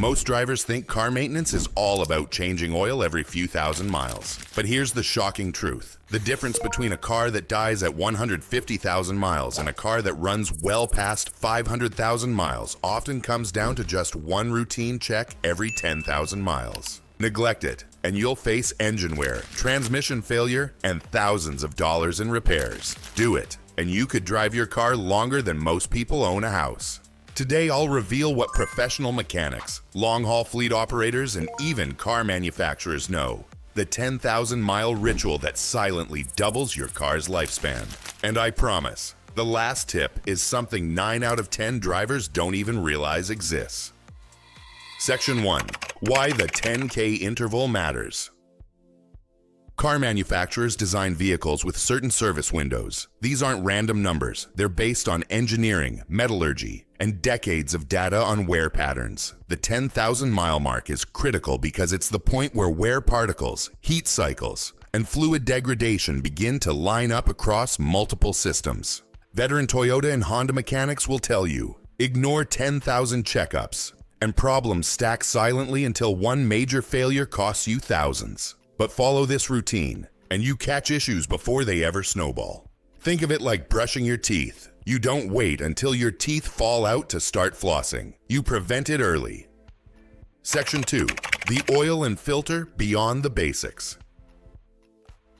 Most drivers think car maintenance is all about changing oil every few thousand miles. But here's the shocking truth. The difference between a car that dies at 150,000 miles and a car that runs well past 500,000 miles often comes down to just one routine check every 10,000 miles. Neglect it, and you'll face engine wear, transmission failure, and thousands of dollars in repairs. Do it, and you could drive your car longer than most people own a house. Today, I'll reveal what professional mechanics, long-haul fleet operators, and even car manufacturers know. The 10,000-mile ritual that silently doubles your car's lifespan. And I promise, the last tip is something 9 out of 10 drivers don't even realize exists. Section 1. Why the 10K interval matters. Car manufacturers design vehicles with certain service windows. These aren't random numbers. They're based on engineering, metallurgy, and decades of data on wear patterns. The 10,000-mile mark is critical because it's the point where wear particles, heat cycles, and fluid degradation begin to line up across multiple systems. Veteran Toyota and Honda mechanics will tell you, ignore 10,000 checkups, and problems stack silently until one major failure costs you thousands. But follow this routine, and you catch issues before they ever snowball. Think of it like brushing your teeth. You don't wait until your teeth fall out to start flossing. You prevent it early. Section 2. The oil and filter beyond the basics.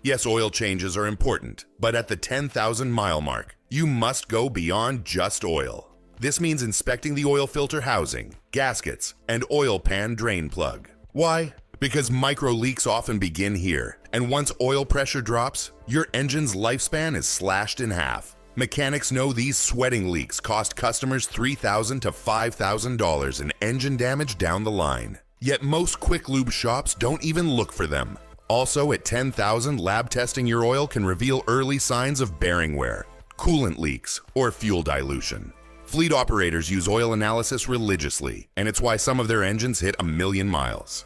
Yes, oil changes are important, but at the 10,000-mile mark, you must go beyond just oil. This means inspecting the oil filter housing, gaskets, and oil pan drain plug. Why? Because micro leaks often begin here, and once oil pressure drops, your engine's lifespan is slashed in half. Mechanics know these sweating leaks cost customers $3,000 to $5,000 in engine damage down the line. Yet most quick lube shops don't even look for them. Also, at 10,000, lab testing your oil can reveal early signs of bearing wear, coolant leaks, or fuel dilution. Fleet operators use oil analysis religiously, and it's why some of their engines hit 1,000,000 miles.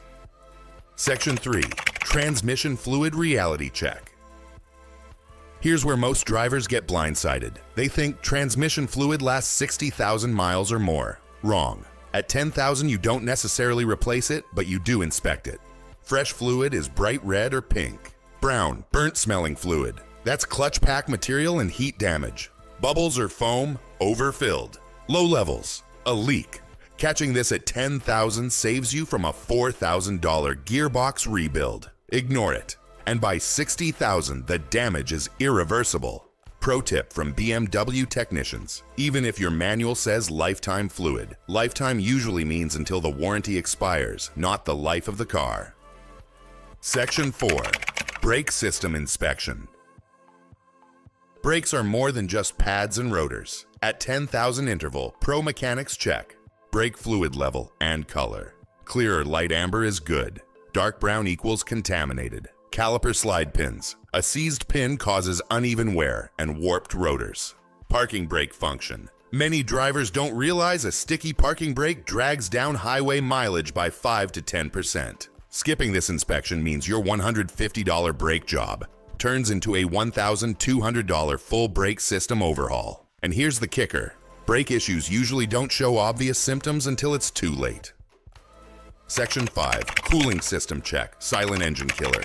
Section 3. Transmission Fluid Reality Check. Here's where most drivers get blindsided. They think transmission fluid lasts 60,000 miles or more. Wrong. At 10,000, you don't necessarily replace it, but you do inspect it. Fresh fluid is bright red or pink. Brown, burnt-smelling fluid. That's clutch pack material and heat damage. Bubbles or foam, overfilled. Low levels, a leak. Catching this at 10,000 saves you from a $4,000 gearbox rebuild. Ignore it. And by 60,000, the damage is irreversible. Pro tip from BMW technicians. Even if your manual says lifetime fluid, lifetime usually means until the warranty expires, not the life of the car. Section 4. Brake System Inspection. Brakes are more than just pads and rotors. At 10,000 interval, pro mechanics check brake fluid level and color. Clear or light amber is good. Dark brown equals contaminated. Caliper slide pins. A seized pin causes uneven wear and warped rotors. Parking brake function. Many drivers don't realize a sticky parking brake drags down highway mileage by 5 to 10%. Skipping this inspection means your $150 brake job turns into a $1,200 full brake system overhaul. And here's the kicker. Brake issues usually don't show obvious symptoms until it's too late. Section 5. Cooling System Check. Silent Engine Killer.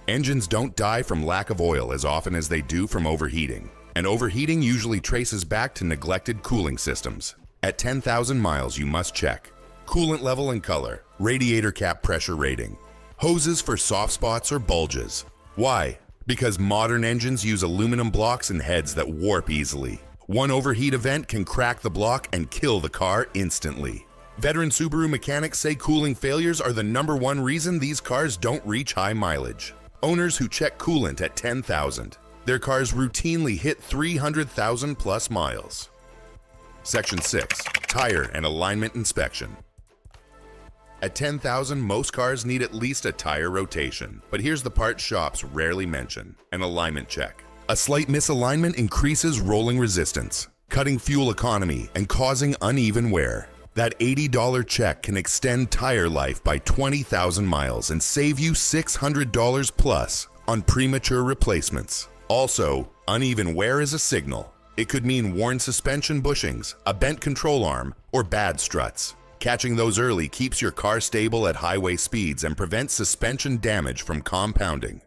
Engines don't die from lack of oil as often as they do from overheating. And overheating usually traces back to neglected cooling systems. At 10,000 miles, you must check coolant level and color, radiator cap pressure rating, hoses for soft spots or bulges. Why? Because modern engines use aluminum blocks and heads that warp easily. One overheat event can crack the block and kill the car instantly. Veteran Subaru mechanics say cooling failures are the #1 reason these cars don't reach high mileage. Owners who check coolant at 10,000, their cars routinely hit 300,000 plus miles. Section 6. Tire and Alignment Inspection. At 10,000, most cars need at least a tire rotation. But here's the part shops rarely mention: an alignment check. A slight misalignment increases rolling resistance, cutting fuel economy and causing uneven wear. That $80 check can extend tire life by 20,000 miles and save you $600 plus on premature replacements. Also, uneven wear is a signal. It could mean worn suspension bushings, a bent control arm, or bad struts. Catching those early keeps your car stable at highway speeds and prevents suspension damage from compounding.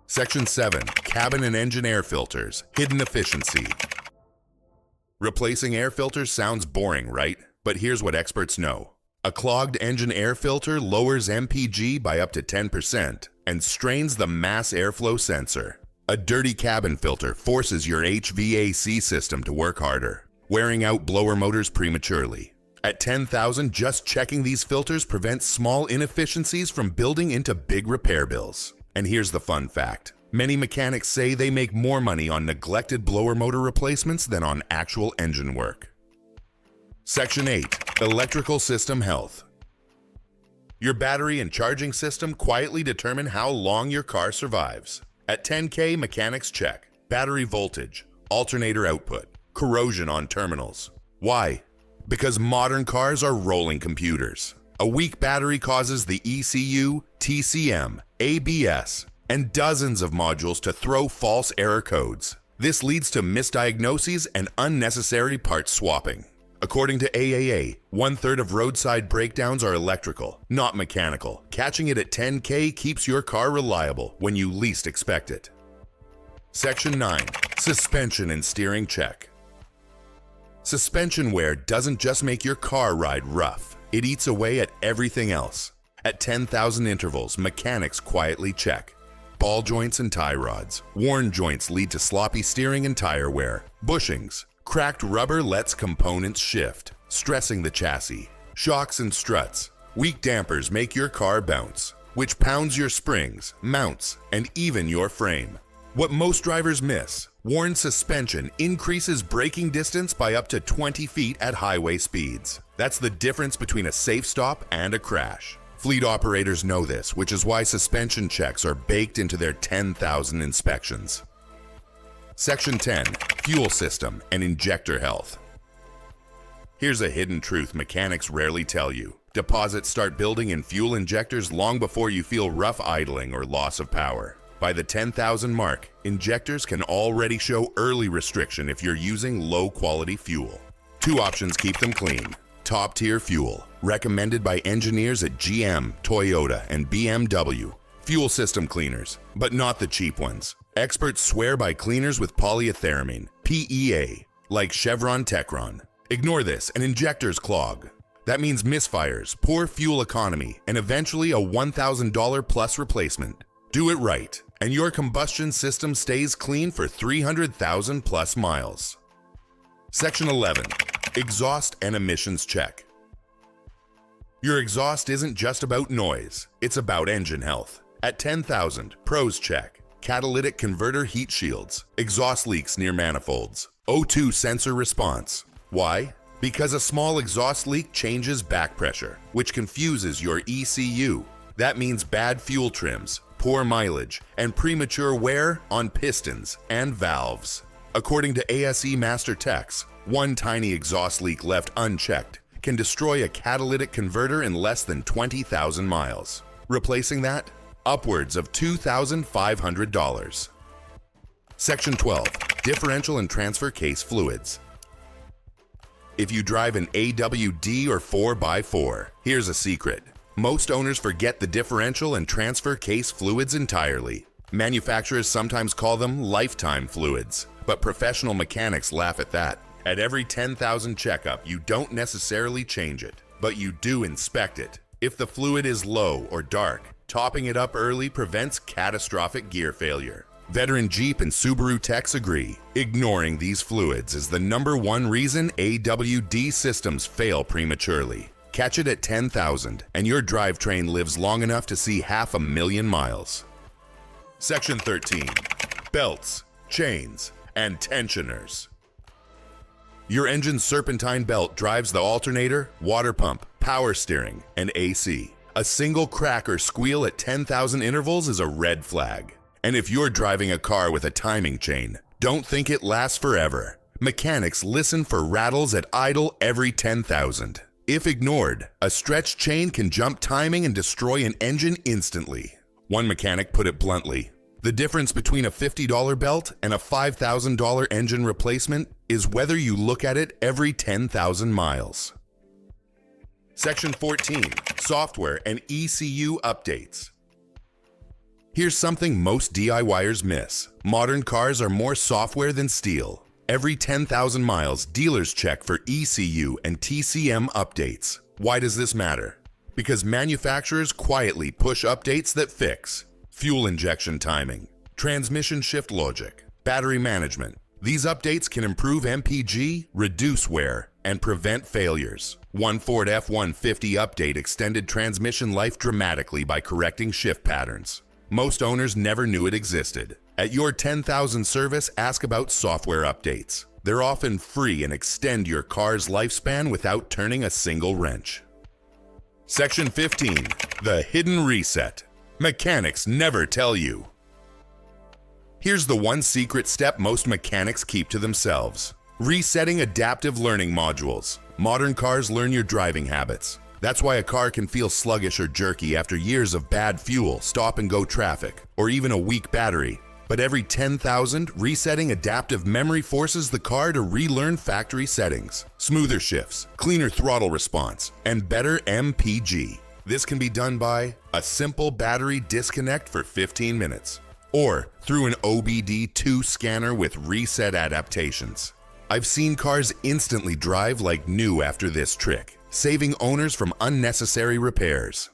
Section 7. Cabin and engine air filters. Hidden efficiency. Replacing air filters sounds boring, right? But here's what experts know. A clogged engine air filter lowers MPG by up to 10% and strains the mass airflow sensor. A dirty cabin filter forces your HVAC system to work harder, wearing out blower motors prematurely. At 10,000, just checking these filters prevents small inefficiencies from building into big repair bills. And here's the fun fact. Many mechanics say they make more money on neglected blower motor replacements than on actual engine work. Section 8. Electrical system health. Your battery and charging system quietly determine how long your car survives. At 10K, mechanics check battery voltage, alternator output, corrosion on terminals. Why? Because modern cars are rolling computers. A weak battery causes the ECU, TCM, ABS, and dozens of modules to throw false error codes. This leads to misdiagnoses and unnecessary part swapping. According to AAA, 1/3 of roadside breakdowns are electrical, not mechanical. Catching it at 10K keeps your car reliable when you least expect it. Section 9. Suspension and steering check. Suspension wear doesn't just make your car ride rough. It eats away at everything else. At 10,000 intervals, mechanics quietly check. Ball joints and tie rods. Worn joints lead to sloppy steering and tire wear. Bushings. Cracked rubber lets components shift, stressing the chassis. Shocks and struts. Weak dampers make your car bounce, which pounds your springs, mounts, and even your frame. What most drivers miss: worn suspension increases braking distance by up to 20 feet at highway speeds. That's the difference between a safe stop and a crash. Fleet operators know this, which is why suspension checks are baked into their 10,000 inspections. Section 10. Fuel system and injector health. Here's a hidden truth mechanics rarely tell you. Deposits start building in fuel injectors long before you feel rough idling or loss of power. By the 10,000 mark, injectors can already show early restriction if you're using low-quality fuel. Two options keep them clean. Top-tier fuel, recommended by engineers at GM, Toyota, and BMW. Fuel system cleaners, but not the cheap ones. Experts swear by cleaners with polyethylamine, PEA, like Chevron Techron. Ignore this, and injectors clog. That means misfires, poor fuel economy, and eventually a $1,000 plus replacement. Do it right, and your combustion system stays clean for 300,000 plus miles. Section 11. Exhaust and emissions check. Your exhaust isn't just about noise, it's about engine health. At 10,000, pros check. Catalytic converter heat shields, exhaust leaks near manifolds, O2 sensor response. Why? Because a small exhaust leak changes back pressure, which confuses your ECU. That means bad fuel trims, poor mileage, and premature wear on pistons and valves. According to ASE Master Techs, one tiny exhaust leak left unchecked can destroy a catalytic converter in less than 20,000 miles. Replacing that? Upwards of $2,500. Section 12. Differential and transfer case fluids. If you drive an AWD or 4x4, here's a secret. Most owners forget the differential and transfer case fluids entirely. Manufacturers sometimes call them lifetime fluids, but professional mechanics laugh at that. At every 10,000 checkup, you don't necessarily change it, but you do inspect it. If the fluid is low or dark, topping it up early prevents catastrophic gear failure. Veteran Jeep and Subaru techs agree. Ignoring these fluids is the #1 reason AWD systems fail prematurely. Catch it at 10,000 and your drivetrain lives long enough to see 500,000 miles. Section 13. Belts, chains, and tensioners. Your engine's serpentine belt drives the alternator, water pump, power steering, and AC. A single crack or squeal at 10,000 intervals is a red flag. And if you're driving a car with a timing chain, don't think it lasts forever. Mechanics listen for rattles at idle every 10,000. If ignored, a stretched chain can jump timing and destroy an engine instantly. One mechanic put it bluntly: the difference between a $50 belt and a $5,000 engine replacement is whether you look at it every 10,000 miles. Section 14, Software and ECU Updates. Here's something most DIYers miss. Modern cars are more software than steel. Every 10,000 miles, dealers check for ECU and TCM updates. Why does this matter? Because manufacturers quietly push updates that fix fuel injection timing, transmission shift logic, battery management. These updates can improve MPG, reduce wear, and prevent failures. One Ford F-150 update extended transmission life dramatically by correcting shift patterns. Most owners never knew it existed. At your 10,000 service, ask about software updates. They're often free and extend your car's lifespan without turning a single wrench. Section 15, the hidden reset. Mechanics never tell you. Here's the one secret step most mechanics keep to themselves. Resetting adaptive learning modules. Modern cars learn your driving habits. That's why a car can feel sluggish or jerky after years of bad fuel, stop-and-go traffic, or even a weak battery. But every 10,000, resetting adaptive memory forces the car to relearn factory settings, smoother shifts, cleaner throttle response, and better MPG. This can be done by a simple battery disconnect for 15 minutes, or through an OBD2 scanner with reset adaptations. I've seen cars instantly drive like new after this trick, saving owners from unnecessary repairs.